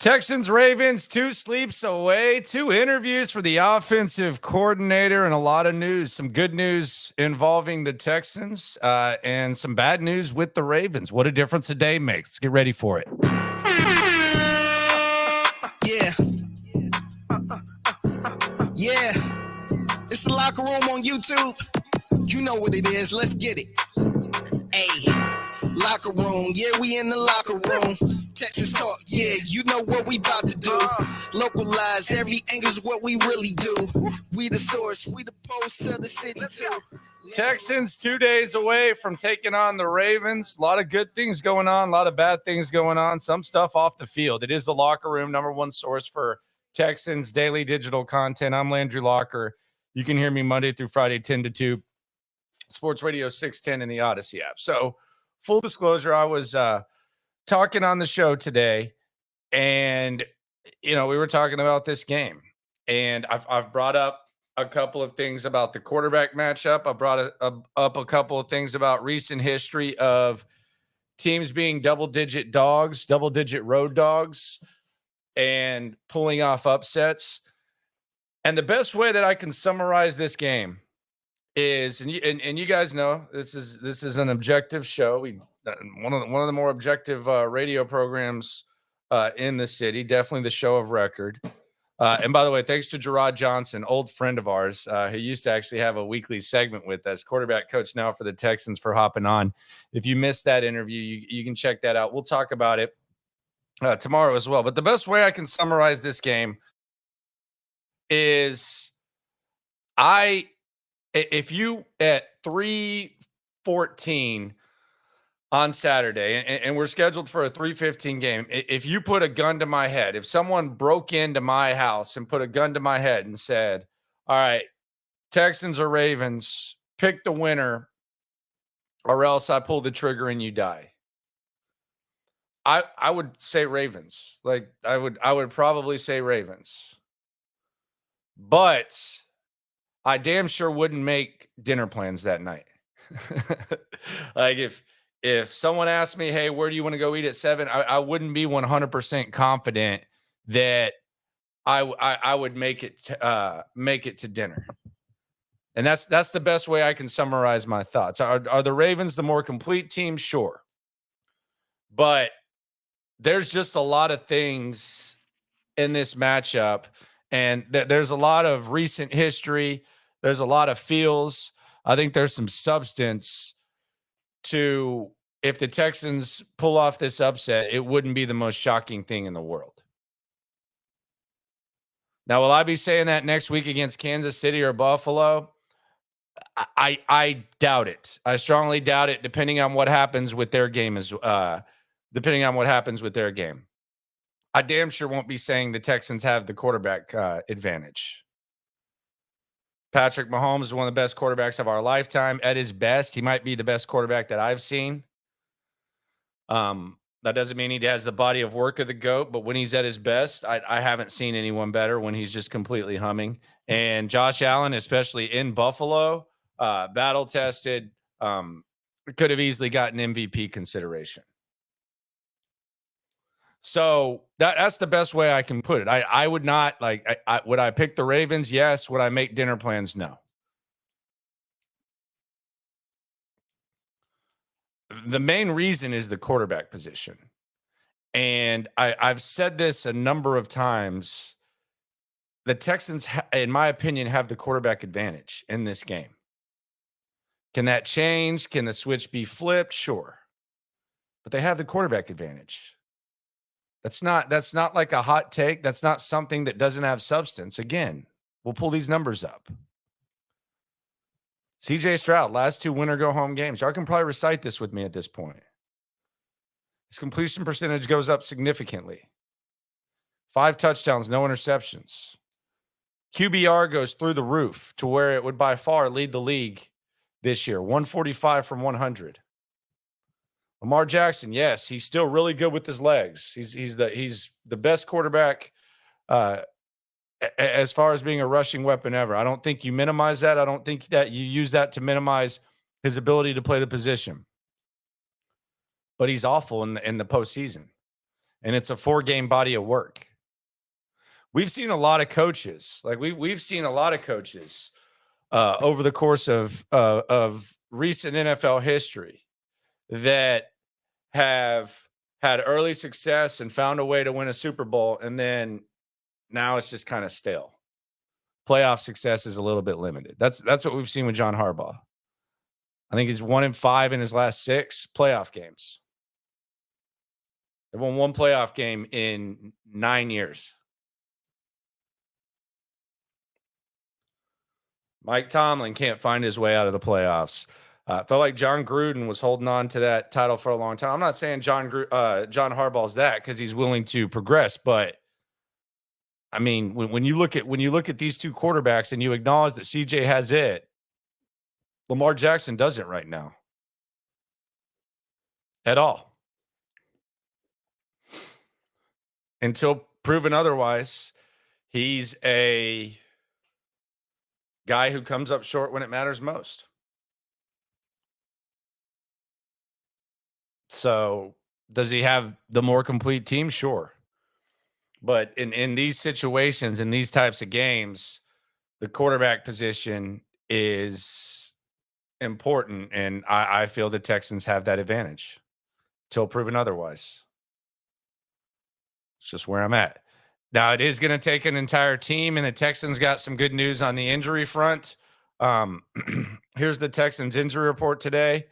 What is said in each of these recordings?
Texans, Ravens, 2 sleeps away, 2 interviews for the offensive coordinator, and a lot of news. Some good news involving the Texans and some bad news with the Ravens. What a difference a day makes. Let's get ready for it. Yeah. Yeah. It's the Locker Room on YouTube. You know what it is. Let's get it. Hey. Locker Room. Yeah, we in the locker room. Texas talk. Yeah, you know what we about to do. Localize. Every angle's what we really do. We the source. We the pulse of the city too. Texans 2 days away from taking on the Ravens. A lot of good things going on, a lot of bad things going on, some stuff off the field. It is the Locker Room, number one source for Texans daily digital content. I'm Landry Locker. You can hear me Monday through Friday, 10 to 2, Sports Radio 610 in the Odyssey app. So full disclosure, I was talking on the show today, and, we were talking about this game. And I've brought up a couple of things about the quarterback matchup. I brought up a couple of things about recent history of teams being double-digit dogs, double-digit road dogs, and pulling off upsets. And the best way that I can summarize this game is, and you guys know this is an objective show. One of the more objective radio programs in the city, definitely the show of record. And by the way, thanks to Gerard Johnson, old friend of ours, who used to actually have a weekly segment with us, quarterback coach now for the Texans, for hopping on. If you missed that interview, you can check that out. We'll talk about it tomorrow as well. But the best way I can summarize this game is if you at 3:14 on Saturday, and we're scheduled for a 3:15 game, if you put a gun to my head, if someone broke into my house and put a gun to my head and said, all right, Texans or Ravens, pick the winner or else I pull the trigger and you die, I would say Ravens. Like I would probably say Ravens. But I damn sure wouldn't make dinner plans that night. Like if someone asked me, hey, where do you want to go eat at 7? I wouldn't be 100% confident that I would make it to dinner. And that's the best way I can summarize my thoughts. Are the Ravens the more complete team? Sure. But there's just a lot of things in this matchup, and there's a lot of recent history. There's a lot of feels. I think there's some substance to, if the Texans pull off this upset, it wouldn't be the most shocking thing in the world. Now, will I be saying that next week against Kansas City or Buffalo? I doubt it. I strongly doubt it, depending on what happens with their game. Depending on what happens with their game. I damn sure won't be saying the Texans have the quarterback advantage. Patrick Mahomes is one of the best quarterbacks of our lifetime. At his best, he might be the best quarterback that I've seen. That doesn't mean he has the body of work of the GOAT, but when he's at his best, I haven't seen anyone better when he's just completely humming. And Josh Allen, especially in Buffalo, battle-tested, could have easily gotten MVP consideration. So that's the best way I can put it. I would not would I pick the Ravens? Yes. Would I make dinner plans? No. The main reason is the quarterback position. And I've said this a number of times. The Texans, in my opinion, have the quarterback advantage in this game. Can that change? Can the switch be flipped? Sure. But they have the quarterback advantage. That's not like a hot take. That's not something that doesn't have substance. Again, we'll pull these numbers up. CJ Stroud, last 2 winner-go-home games. Y'all can probably recite this with me at this point. His completion percentage goes up significantly. 5 touchdowns, no interceptions. QBR goes through the roof to where it would by far lead the league this year. 145 from 100. Lamar Jackson, yes, he's still really good with his legs. He's the best quarterback as far as being a rushing weapon ever. I don't think you minimize that. I don't think that you use that to minimize his ability to play the position. But he's awful in the postseason. and it's a 4-game body of work. We've seen a lot of coaches, we've seen a lot of coaches over the course of recent NFL history that have had early success and found a way to win a Super Bowl, and then now it's just kind of stale. Playoff success is a little bit limited. That's what we've seen with John Harbaugh. I think he's 1-5 in his last 6 playoff games. They've won 1 playoff game in 9 years. Mike Tomlin can't find his way out of the playoffs. Felt like John Gruden was holding on to that title for a long time. I'm not saying John Harbaugh's that because he's willing to progress, but I mean, when you look at these two quarterbacks and you acknowledge that CJ has it, Lamar Jackson doesn't right now at all. Until proven otherwise, he's a guy who comes up short when it matters most. So does he have the more complete team? Sure. But in these situations, in these types of games, the quarterback position is important. And I feel the Texans have that advantage till proven otherwise. It's just where I'm at. Now, it is going to take an entire team, and the Texans got some good news on the injury front. Here's the Texans injury report today.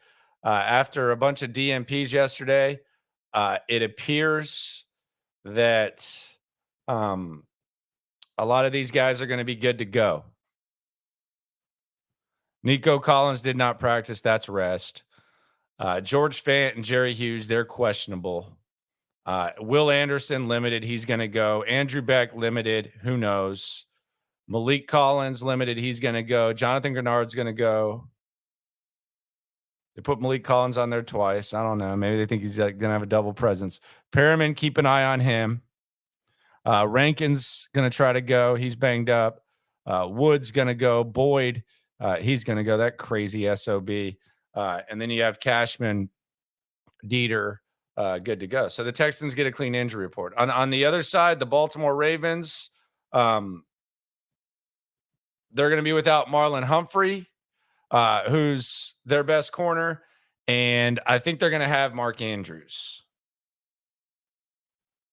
After a bunch of DNPs yesterday, it appears that a lot of these guys are going to be good to go. Nico Collins did not practice. That's rest. George Fant and Jerry Hughes, they're questionable. Will Anderson, limited. He's going to go. Andrew Beck, limited. Who knows? Malik Collins, limited. He's going to go. Jonathan Grenard's going to go. They put Malik Collins on there twice. I don't know. Maybe they think he's going to have a double presence. Perriman, keep an eye on him. Rankin's going to try to go. He's banged up. Wood's going to go. Boyd, he's going to go. That crazy SOB. And then you have Cashman, Dieter, good to go. So the Texans get a clean injury report. On the other side, the Baltimore Ravens, they're going to be without Marlon Humphrey, who's their best corner. And I think they're going to have Mark Andrews.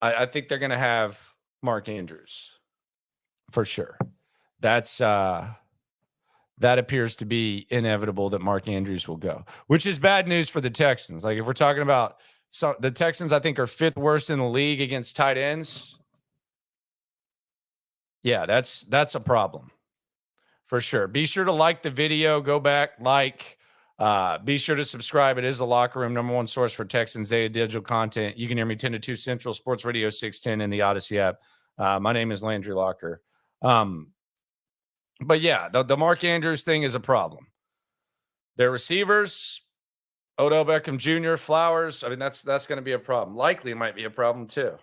I think they're going to have Mark Andrews for sure. That appears to be inevitable that Mark Andrews will go, which is bad news for the Texans. Like if we're talking about the Texans, I think are 5th worst in the league against tight ends. Yeah, that's a problem for sure. Be sure to like the video, go back, be sure to subscribe. It is the Locker Room, #1 source for Texans daily digital content. You can hear me 10 to 2 Central, Sports Radio 610 in the Odyssey app. My name is Landry Locker. But yeah, the Mark Andrews thing is a problem. Their receivers, Odell Beckham Jr., Flowers, I mean, that's going to be a problem. Likely might be a problem too.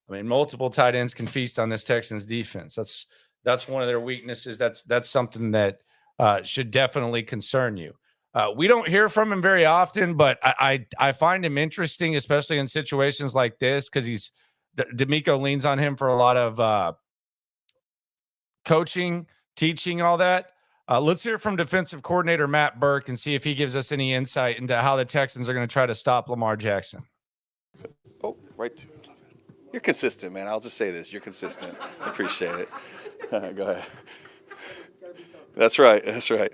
I mean, multiple tight ends can feast on this Texans defense. That's one of their weaknesses. That's something that should definitely concern you. We don't hear from him very often, but I find him interesting, especially in situations like this, because DeMeco leans on him for a lot of coaching, teaching, all that. Let's hear from defensive coordinator Matt Burke and see if he gives us any insight into how the Texans are going to try to stop Lamar Jackson. Oh, right. You're consistent, man. I'll just say this. You're consistent. I appreciate it. Go ahead. That's right. That's right.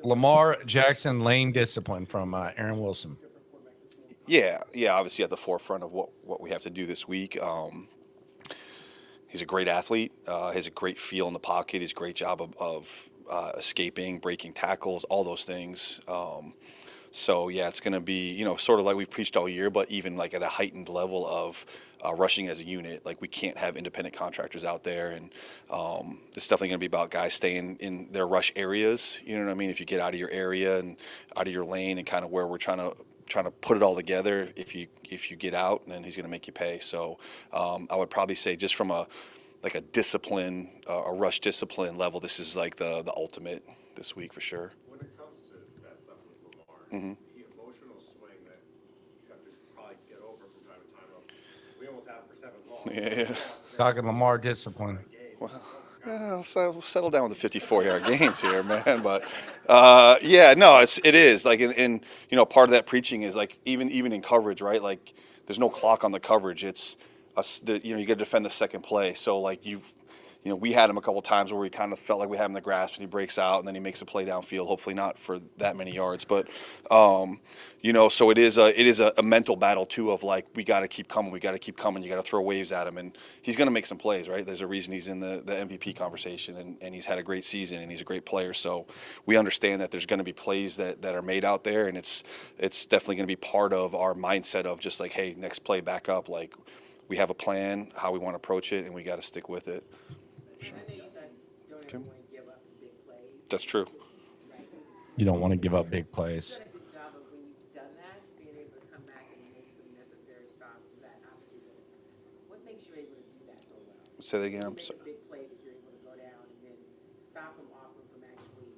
Lamar Jackson lane discipline from Aaron Wilson. Yeah, obviously at the forefront of what we have to do this week. He's a great athlete. Has a great feel in the pocket. He's a great job of escaping, breaking tackles, all those things. So, yeah, it's going to be, sort of like we've preached all year, but even like at a heightened level of rushing as a unit. Like we can't have independent contractors out there. And it's definitely going to be about guys staying in their rush areas. You know what I mean? If you get out of your area and out of your lane and kind of where we're trying to put it all together, if you get out, then he's going to make you pay. So I would probably say just from a discipline, a rush discipline level, this is like the ultimate this week for sure. When it comes to that stuff with Lamar, he Yeah. Talking Lamar discipline. Well, yeah, settle down with the 54-yard gains here, man. But yeah, no, it is like, and part of that preaching is like even in coverage, right? Like, there's no clock on the coverage. It's you got to defend the second play. So like we had him a couple times where we kind of felt like we had him in the grasp, and he breaks out, and then he makes a play downfield. Hopefully not for that many yards, but so it is a mental battle too of like, we got to keep coming, you got to throw waves at him, and he's going to make some plays, right? There's a reason he's in the MVP conversation, and he's had a great season, and he's a great player. So we understand that there's going to be plays that are made out there, and it's definitely going to be part of our mindset of just like, hey, next play back up, like we have a plan, how we want to approach it, and we got to stick with it. I know you guys don't ever want to give up big plays. That's true. Right? You don't want to give up big plays. You've done a good job of when you've done that, being able to come back and make some necessary stops. Is that obviously what makes you able to do that so well? Say that again. You I'm make sorry. a big play that you're able to go down and then stop them often from actually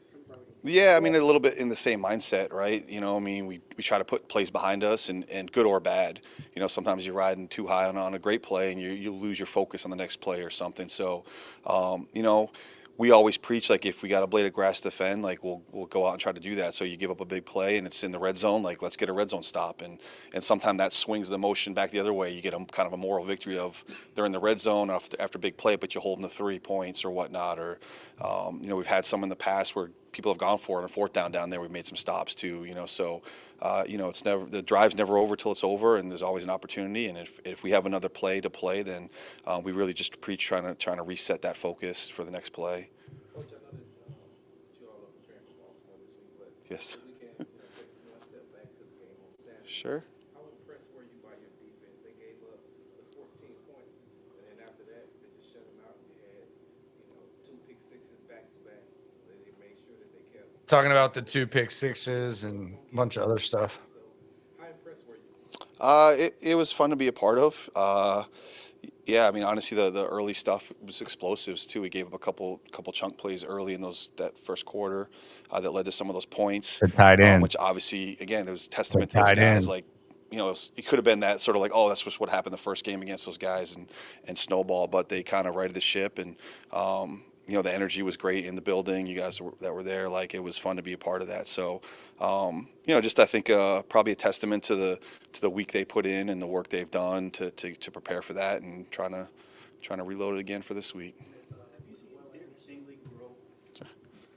converting. Yeah, I mean, a little bit in the same mindset, right? We try to put plays behind us, and good or bad. Sometimes you're riding too high on a great play, and you lose your focus on the next play or something. So, we always preach, like, if we got a blade of grass to defend, like, we'll go out and try to do that. So you give up a big play and it's in the red zone, like, let's get a red zone stop. And sometimes that swings the motion back the other way. You get them kind of a moral victory of they're in the red zone after a big play, but you hold them to 3 points or whatnot. Or, we've had some in the past where people have gone for it on a fourth down there. We've made some stops too, so, it's never, the drive's never over till it's over, and there's always an opportunity. And if we have another play to play, then we really just preach trying to reset that focus for the next play. Coach, I know that you all are preparing for Baltimore this week, but Yes. if we can take one step back to the game on Saturday. Sure. How impressed were you by your defense? They gave up the 14 points, and then after that, they just shut them out. And you had, 2 pick sixes back to back. They made sure that they kept. Talking about the 2 pick sixes and a bunch of other stuff. So, how impressed were you? It was fun to be a part of. Yeah, I mean, honestly, the early stuff was explosives too. We gave up a couple chunk plays early in that first quarter that led to some of those points. The tight end, which obviously, again, it was testament to those guys. Like, it could have been that sort of like, oh, that's just what happened the first game against those guys and snowball, but they kind of righted the ship, and the energy was great in the building. You guys that were there, like, it was fun to be a part of that. So, just I think probably a testament to the week they put in and the work they've done to prepare for that, and trying to reload it again for this week. Have you seen Derek Stingley grow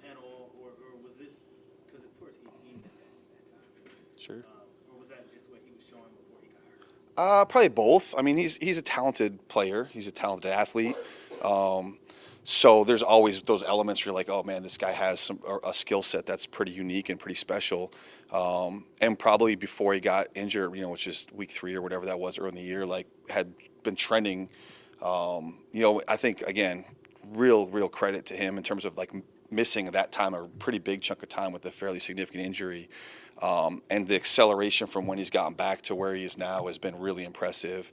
at all, or was this because of course he missed that time? Sure. Or was that just what he was showing before he got hurt? Probably both. I mean, he's a talented player. He's a talented athlete. So there's always those elements where you're like, oh man, this guy has a skill set that's pretty unique and pretty special. And probably before he got injured, which is week 3 or whatever that was early in the year, like, had been trending. I think, again, real credit to him in terms of, like, missing at that time a pretty big chunk of time with a fairly significant injury. And the acceleration from when he's gotten back to where he is now has been really impressive.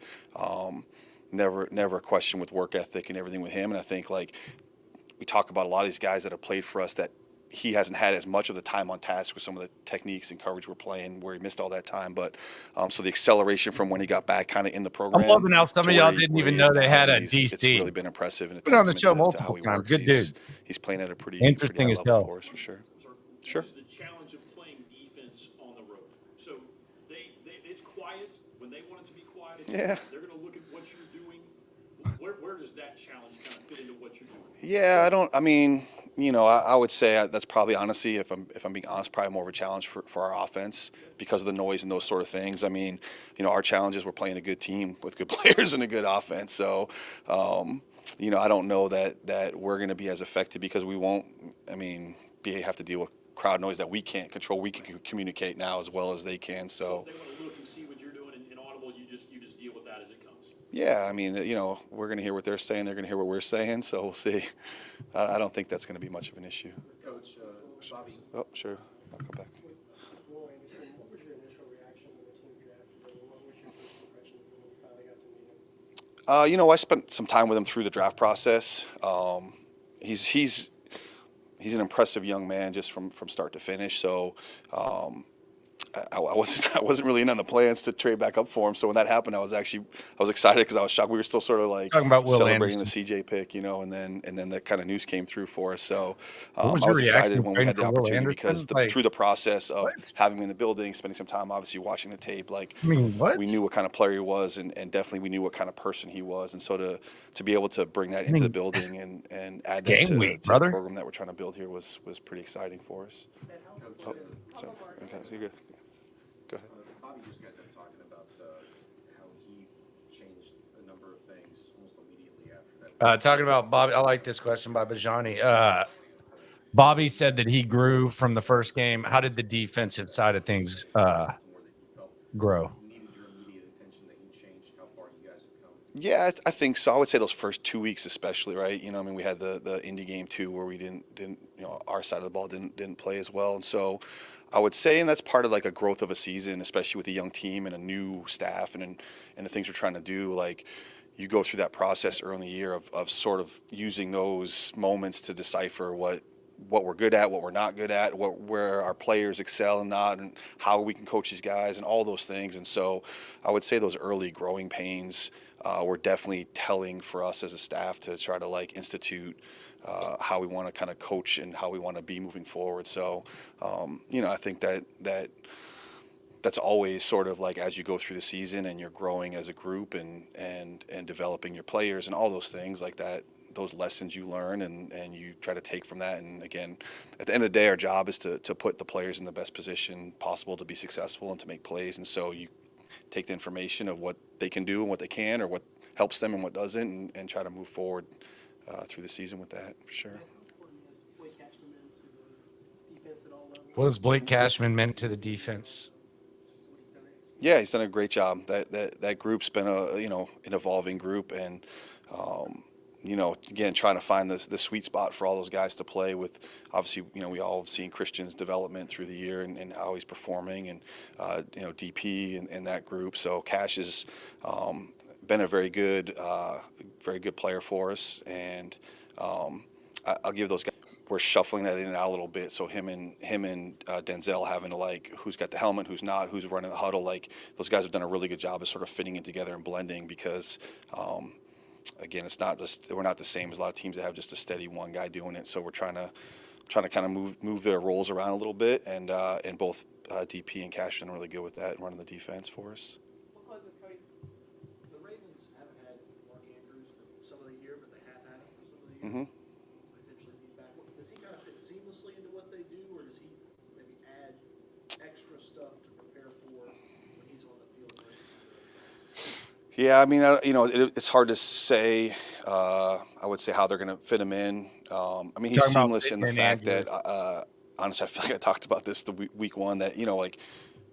Never a question with work ethic and everything with him. And I think, like, we talk about a lot of these guys that have played for us that he hasn't had as much of the time on task with some of the techniques and coverage we're playing where he missed all that time. But so the acceleration from when he got back kind of in the program. I'm loving how some of y'all didn't even know they had a DC. It's really been impressive. And Been on the show multiple times. Good dude. He's playing at a pretty Interesting high as level hell. for us, for sure. Sure. Is the challenge of playing defense on the road. So it's quiet when they want it to be quiet. Yeah. They're going to look at what you're doing. Where does that challenge kind of fit into what you're doing? Yeah, I would say that's probably, honestly, if I'm being honest, probably more of a challenge for our offense because of the noise and those sort of things. I mean, our challenge is we're playing a good team with good players and a good offense. So, I don't know that we're going to be as effective because we won't, have to deal with crowd noise that we can't control. We can communicate now as well as they can. So if they want to look and see what you're doing in audible, you just deal with that as it comes. yeah, we're going to hear what they're saying. They're going to hear what we're saying. So we'll see. I don't think that's going to be much of an issue. Coach Bobby. Oh, sure. I'll come back. Well, Anderson, what was your initial reaction when the team drafted him? What was your first impression of him when you finally got to meet him? I spent some time with him through the draft process. He's an impressive young man just from start to finish. So, I wasn't really in on the plans to trade back up for him. So when that happened, I was excited because I was shocked. We were still sort of like Talking about Will celebrating Anderson. the CJ pick, and then that kind of news came through for us. So What was I your was reaction excited when we trading had the for Will opportunity Anderson? because Like, through the process of what? having him in the building, spending some time, obviously watching the tape, like I mean, what? we knew what kind of player he was, and definitely we knew what kind of person he was, and so to be able to bring that into the building and add that game to week, the brother. program that we're trying to build here was pretty exciting for us. Oh, so, okay, so you're good. Go ahead. Bobby just got done talking about how he changed a number of things almost immediately after that. Talking about Bobby, I like this question by Bajani. Bobby said that he grew from the first game. How did the defensive side of things grow? Needed your immediate attention that he changed how far you guys have come. Yeah, I think so. I would say those first 2 weeks, especially, right? I mean, we had the Indy game too, where we didn't, our side of the ball didn't play as well, and so I would say, and that's part of like a growth of a season, especially with a young team and a new staff, and the things we're trying to do, like. You go through that process early in the year of sort of using those moments to decipher what we're good at, what we're not good at, where our players excel and not, and how we can coach these guys and all those things. And so I would say those early growing pains were definitely telling for us as a staff to try to like institute how we want to kind of coach and how we want to be moving forward. So, I think that's always sort of like as you go through the season and you're growing as a group and developing your players and all those things like that, those lessons you learn and you try to take from that. And again, at the end of the day, our job is to put the players in the best position possible to be successful and to make plays. And so you take the information of what they can do and what they can, or what helps them and what doesn't, and try to move forward through the season with that, for sure. What has Blake Cashman meant to the defense? Yeah, he's done a great job. That group's been an evolving group, and again, trying to find the sweet spot for all those guys to play with. Obviously, we all have seen Christian's development through the year and how he's performing, and DP and that group. So Cash has been a very good player for us, and I'll give those guys. We're shuffling that in and out a little bit. So him and Denzel having to like who's got the helmet, who's not, who's running the huddle. Like those guys have done a really good job of sort of fitting it together and blending because, again, it's not just we're not the same as a lot of teams that have just a steady one guy doing it. So we're trying to kind of move their roles around a little bit, and both DP and Cash have done really good with that and running the defense for us. We'll close with Cody. The Ravens haven't had Mark Andrews for some of the year, but they have had him for some of the year. Mm-hmm. Potentially be back. Does he kind of fit seamlessly into what they do, or does he maybe add extra stuff to prepare for when he's on the field? Yeah, I mean, it's hard to say. I would say how they're going to fit him in. I mean, he's seamless in the fact that, honestly, I feel like I talked about this week one, that, like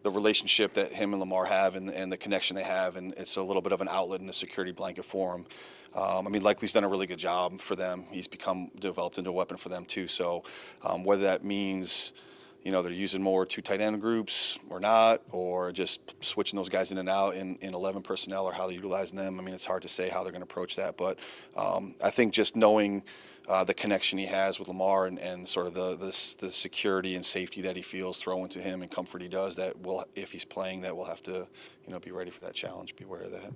the relationship that him and Lamar have and the connection they have, and it's a little bit of an outlet and a security blanket for him. I mean, Likely's done a really good job for them. He's developed into a weapon for them too. So whether that means, they're using more 2 tight end groups or not, or just switching those guys in and out in 11 personnel, or how they're utilizing them. I mean, it's hard to say how they're going to approach that. But I think just knowing the connection he has with Lamar and sort of the security and safety that he feels throwing to him and comfort he does, that if he's playing, that we'll have to, be ready for that challenge, be aware of that.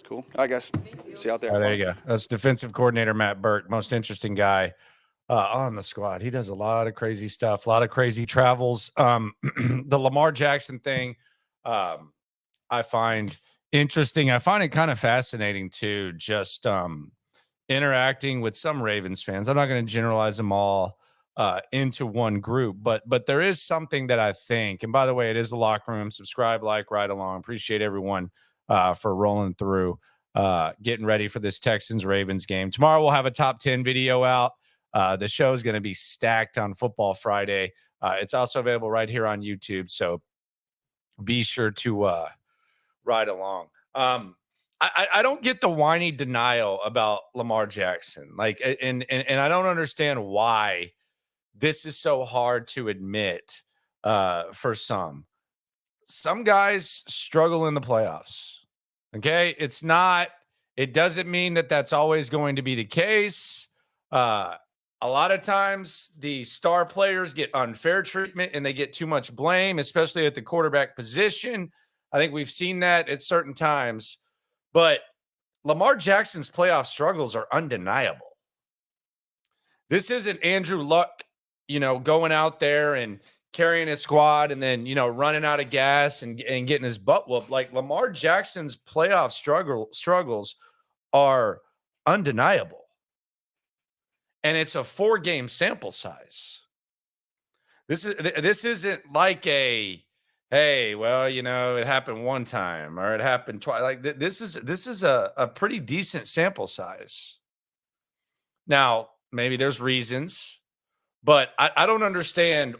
Cool. All right, guys. See you out there. There you go. That's defensive coordinator Matt Burke, most interesting guy on the squad. He does a lot of crazy stuff, a lot of crazy travels. The Lamar Jackson thing, I find interesting. I find it kind of fascinating too, just interacting with some Ravens fans. I'm not going to generalize them all into one group, but there is something that I think, and by the way, it is the Locker Room. Subscribe, like, ride along. Appreciate everyone for rolling through, getting ready for this Texans-Ravens game. Tomorrow we'll have a top 10 video out. The show is going to be stacked on Football Friday. It's also available right here on YouTube, so be sure to ride along. I don't get the whiny denial about Lamar Jackson. Like, and I don't understand why this is so hard to admit for some. Some guys struggle in the playoffs. Okay, it doesn't mean that that's always going to be the case. a lot of times the star players get unfair treatment and they get too much blame, especially at the quarterback position. I think we've seen that at certain times, but Lamar Jackson's playoff struggles are undeniable. This isn't Andrew Luck, going out there and carrying his squad and then, running out of gas and getting his butt whooped. Like Lamar Jackson's playoff struggles are undeniable. And it's a 4-game sample size. This isn't like a, hey, well, it happened one time or it happened twice. Like this is a pretty decent sample size. Now, maybe there's reasons, but I don't understand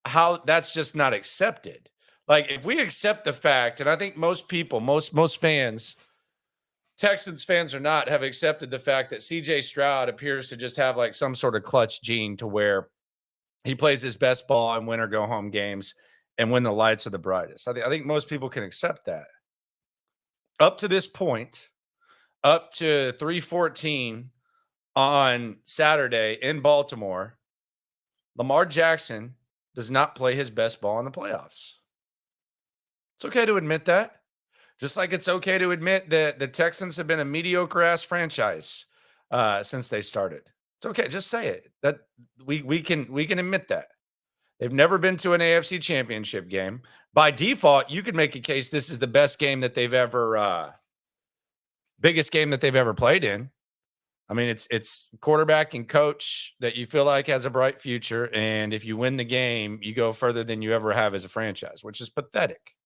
how that's just not accepted. Like if we accept the fact, and I think most people, most fans, Texans fans or not, have accepted the fact that CJ Stroud appears to just have like some sort of clutch gene to where he plays his best ball in win or go home games and when the lights are the brightest. I think most people can accept that. Up to this point, up to 3:14 on Saturday in Baltimore, Lamar Jackson does not play his best ball in the playoffs. It's okay to admit that. Just like it's okay to admit that the Texans have been a mediocre-ass franchise since they started. It's okay. Just say it. That we can admit that. They've never been to an AFC championship game. By default, you could make a case this is the best game that they've ever biggest game that they've ever played in. I mean, it's quarterback and coach that you feel like has a bright future. And if you win the game, you go further than you ever have as a franchise, which is pathetic.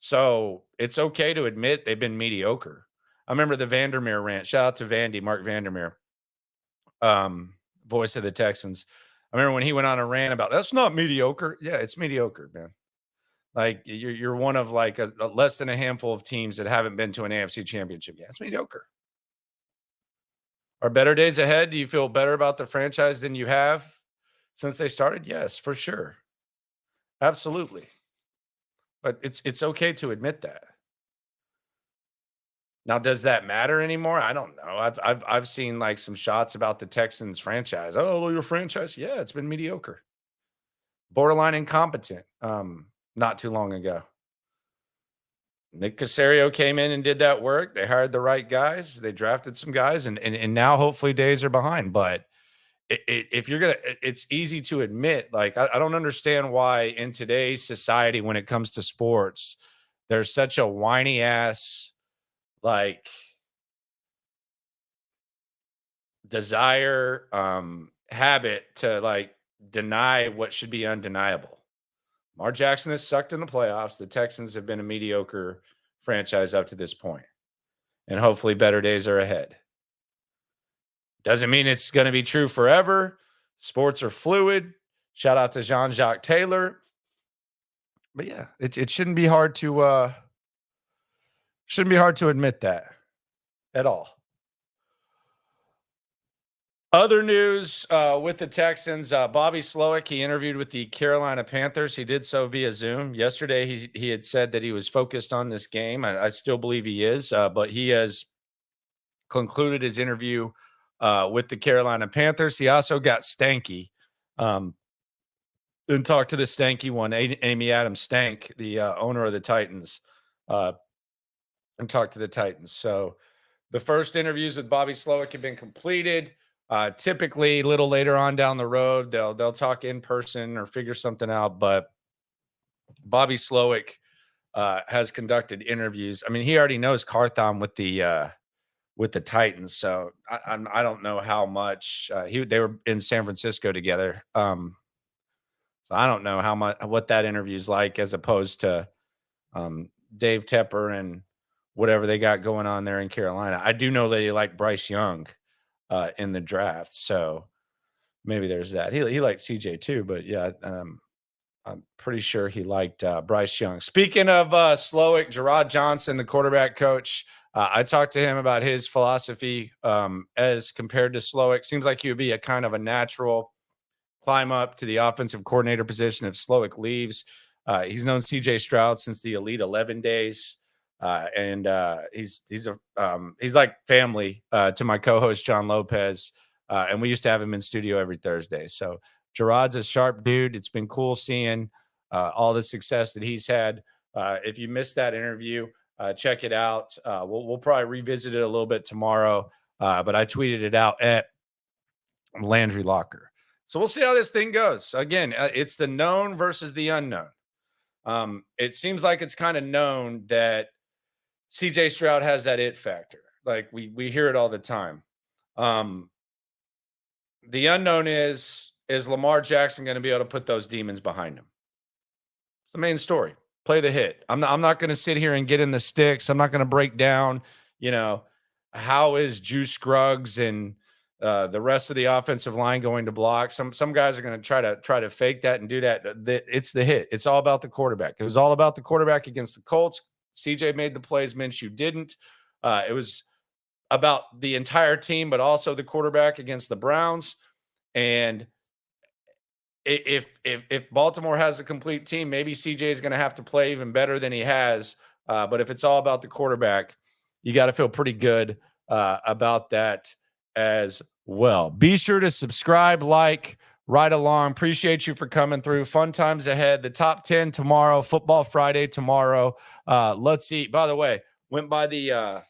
So it's okay to admit they've been mediocre. I remember the Vandermeer rant. Shout out to Vandy, Mark Vandermeer, voice of the Texans. I remember when he went on a rant about that's not mediocre. Yeah, it's mediocre, man. Like you're one of like a less than a handful of teams that haven't been to an AFC championship yet. It's mediocre. Are better days ahead? Do you feel better about the franchise than you have since they started? Yes, for sure. Absolutely. But it's okay to admit that. Now, does that matter anymore? I don't know. I've seen like some shots about the Texans franchise. Oh, your franchise? Yeah, it's been mediocre. Borderline incompetent. Not too long ago. Nick Caserio came in and did that work. They hired the right guys. They drafted some guys, and now hopefully days are behind. But if you're gonna, it's easy to admit. Like I don't understand why in today's society, when it comes to sports, there's such a whiny ass like desire, habit to like deny what should be undeniable. Lamar Jackson has sucked in the playoffs. The Texans have been a mediocre franchise up to this point, and hopefully better days are ahead. Doesn't mean it's going to be true forever. Sports are fluid. Shout out to Jean-Jacques Taylor. But yeah, it shouldn't be hard to admit that at all. Other news with the Texans, Bobby Slowick, he interviewed with the Carolina Panthers. He did so via Zoom. Yesterday, he had said that he was focused on this game. I still believe he is, but he has concluded his interview with the Carolina Panthers. He also got stanky and talked to the stanky one, Amy Adams Stank, the owner of the Titans, and talked to the Titans. So the first interviews with Bobby Slowick have been completed. Typically a little later on down the road, they'll talk in person or figure something out. But Bobby Slowick has conducted interviews. I mean, he already knows Carthon with the Titans. So I don't know how much they were in San Francisco together. So I don't know what that interview is like as opposed to Dave Tepper and whatever they got going on there in Carolina. I do know that he liked Bryce Young in the draft. So maybe there's that. He liked CJ too, but yeah, I'm pretty sure he liked Bryce Young. Speaking of Slowick, Gerard Johnson, the quarterback coach, I talked to him about his philosophy as compared to Slowick. Seems like he would be a kind of a natural climb up to the offensive coordinator position if Slowick leaves. He's known CJ Stroud since the Elite 11 days. And he's like family to my co-host John Lopez. And we used to have him in studio every Thursday. So Gerard's a sharp dude. It's been cool seeing all the success that he's had. If you missed that interview, check it out. We'll probably revisit it a little bit tomorrow, but I tweeted it out at Landry Locker. So we'll see how this thing goes. Again, it's the known versus the unknown. It seems like it's kind of known that CJ Stroud has that it factor. Like we hear it all the time. The unknown is Lamar Jackson going to be able to put those demons behind him? It's the main story. Play the hit. I'm not going to sit here and get in the sticks. I'm not going to break down, how is Juice Scruggs and the rest of the offensive line going to block. Some guys are going to try to fake that and do that. It's the hit. It's all about the quarterback. It was all about the quarterback against the Colts. CJ made the plays. Minshew didn't. It was about the entire team, but also the quarterback against the Browns. And if Baltimore has a complete team, maybe CJ is going to have to play even better than he has. But if it's all about the quarterback, you got to feel pretty good about that as well. Be sure to subscribe, like, right along. Appreciate you for coming through. Fun times ahead. The top 10 tomorrow. Football Friday tomorrow. Let's see. By the way, went by the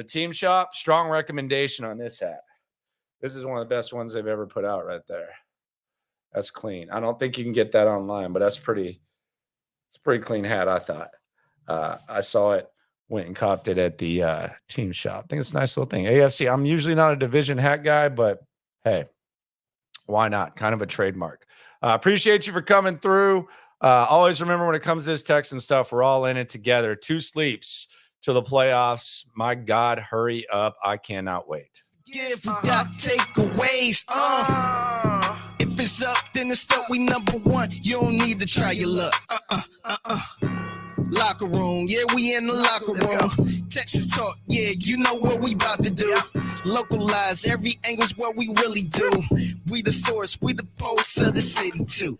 team shop. Strong recommendation on this hat. This is one of the best ones they've ever put out right there. That's clean. I don't think you can get that online, but it's a pretty clean hat, I thought. I saw it, went and copped it at the team shop. I think it's a nice little thing. AFC, I'm usually not a division hat guy, but hey, why not? Kind of a trademark. Appreciate you for coming through. Always remember when it comes to this Texan stuff, we're all in it together. 2 sleeps to the playoffs. My God, hurry up. I cannot wait. Give without takeaways. If it's up, then it's up. We number one. You don't need to try your luck. Locker room, yeah, we in the locker room. Texas talk, yeah, you know what we about to do. Localize, every angle's what we really do. We the source, we the pulse of the city too.